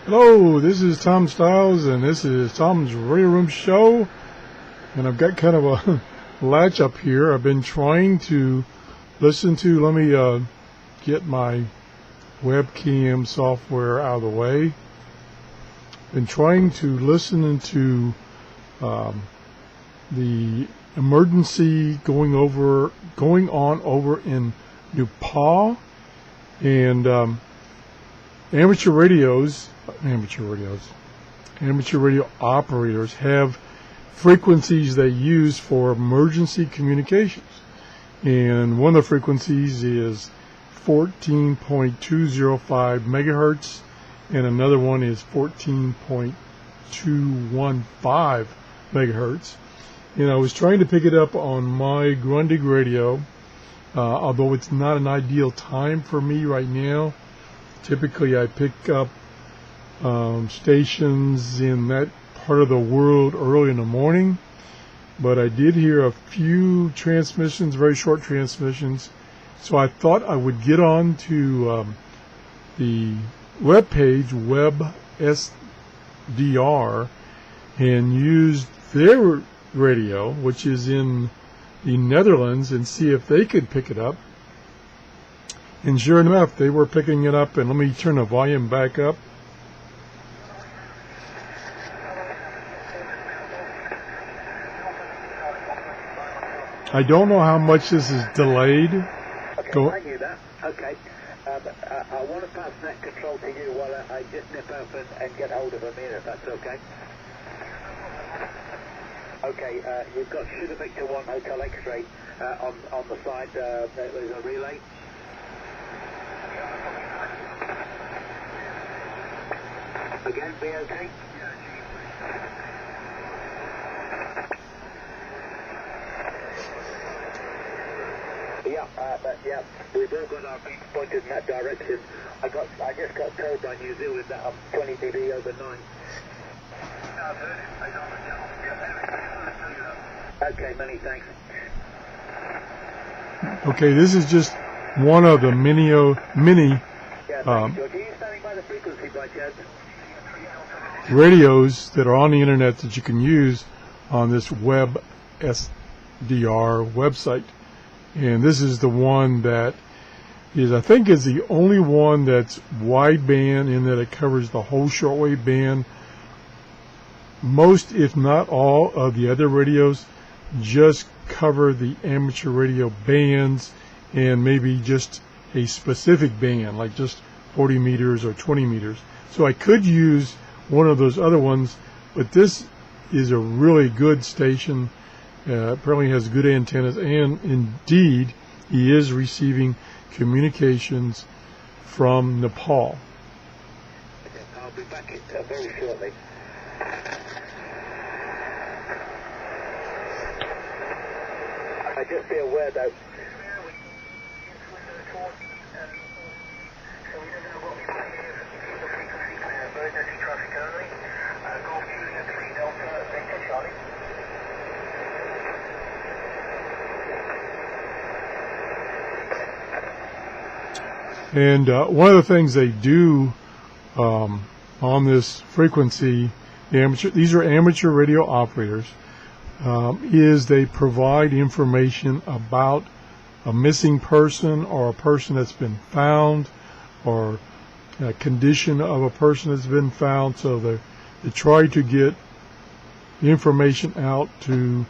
Hello, this is Tom Stiles, and this is Tom's Radio Room Show. And I've got kind of a latch up here. I've been trying to listen to, let me get my webcam software out of the way. Been trying to listen into the emergency going on over in Nepal, and amateur radio operators have frequencies they use for emergency communications, and one of the frequencies is 14.205 megahertz, and another one is 14.215 megahertz. And I was trying to pick it up on my Grundig radio, although it's not an ideal time for me right now. Typically I pick up stations in that part of the world early in the morning, but I did hear a few transmissions, very short transmissions, so I thought I would get on to the web page WebSDR and use their radio, which is in the Netherlands, and see if they could pick it up. And sure enough, they were picking it up. And let me turn the volume back up. I don't know how much this is delayed. Okay, I knew that. Okay. I want to pass net control to you while I just nip up and get hold of Amir, if that's okay. Okay, you've got Sugar Victor 1 Hotel X-ray on the side. There's a relay. Again, be okay? Yeah, we've all got our beams pointed in that direction. I just got told by New Zealand that I'm 20 dB over 9. Okay, many thanks. Okay, this is just one of the many Yeah, thanks, George. Are you standing by the frequency by chance? radios that are on the internet that you can use on this WebSDR website. And this is the one that is, I think, is the only one that's wideband in that it covers the whole shortwave band. Most, if not all, of the other radios just cover the amateur radio bands and maybe just a specific band, like just 40 meters or 20 meters. So I could use one of those other ones, but this is a really good station. Apparently has good antennas, and indeed he is receiving communications from Nepal. Okay, I'll be back very shortly. I just be aware though. And one of the things they do on this frequency, these are amateur radio operators, is they provide information about a missing person or a person that's been found, or a condition of a person that's been found. So they try to get information out to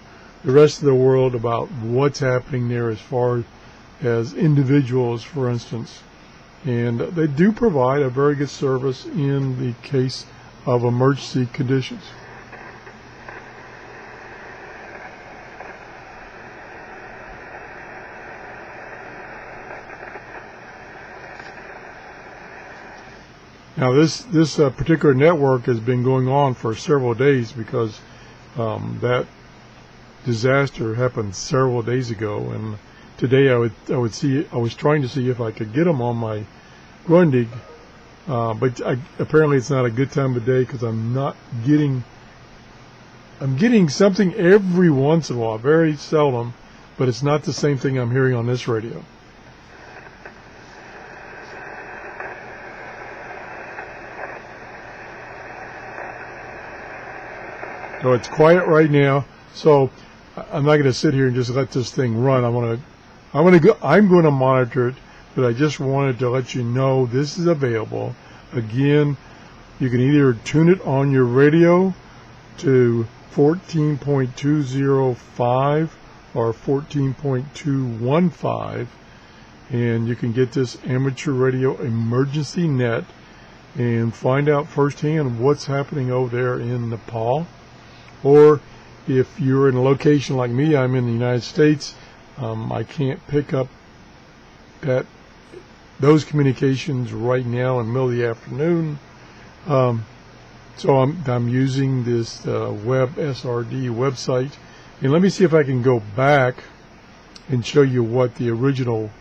the rest of the world about what's happening there as far as individuals, for instance. And they do provide a very good service in the case of emergency conditions. Now this particular network has been going on for several days because that disaster happened several days ago, and today I was trying to see if I could get them on my Grundig, but apparently it's not a good time of day because I'm getting something every once in a while, very seldom, but it's not the same thing I'm hearing on this radio. So it's quiet right now. So I'm not going to sit here and just let this thing run. I'm going to monitor it, but I just wanted to let you know this is available. Again, you can either tune it on your radio to 14.205 or 14.215, and you can get this amateur radio emergency net and find out firsthand what's happening over there in Nepal. Or if you're in a location like me, I'm in the United States, I can't pick up those communications right now in the middle of the afternoon. So I'm using this web SRD website, and let me see if I can go back and show you what the original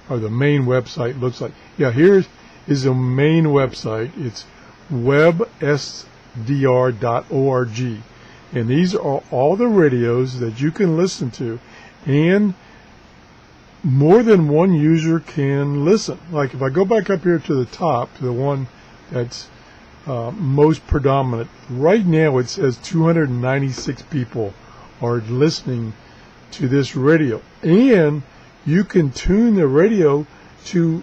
or the main website looks like. Yeah, here is the main website. It's websdr.org, and these are all the radios that you can listen to, and more than one user can listen. Like if I go back up here to the top, to the one that's most predominant, right now it says 296 people are listening to this radio, and you can tune the radio to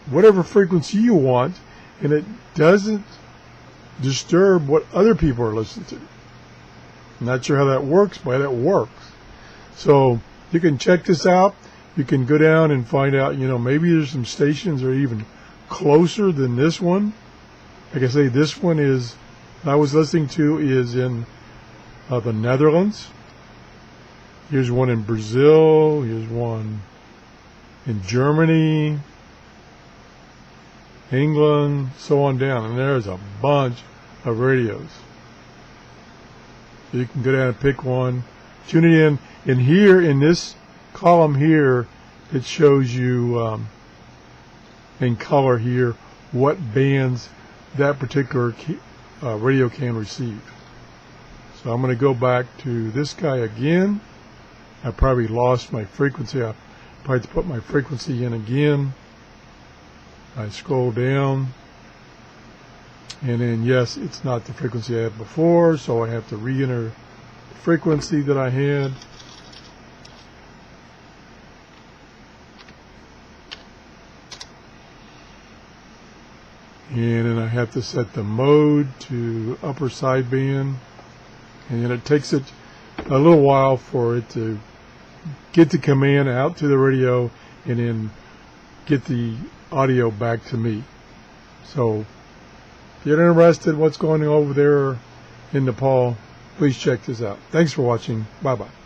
whatever frequency you want, and it doesn't disturb what other people are listening to. I'm not sure how that works, but it works. So you can check this out. You can go down and find out, maybe there's some stations that are even closer than this one. Like I say, this one is, I was listening to, is in the Netherlands. Here's one in Brazil. Here's one in Germany, England, so on down. And there's a bunch of radios. So you can go down and pick one, tune it in. And here in this column here, it shows you in color here what bands that particular radio can receive. So I'm going to go back to this guy again. I probably lost my frequency. I probably have to put my frequency in again. I scroll down, and then yes, it's not the frequency I had before, so I have to re-enter the frequency that I had. And then I have to set the mode to upper sideband, and then it takes it a little while for it to get the command out to the radio and then get the audio back to me. So if you're interested in what's going on over there in Nepal, please check this out. Thanks for watching. Bye-bye.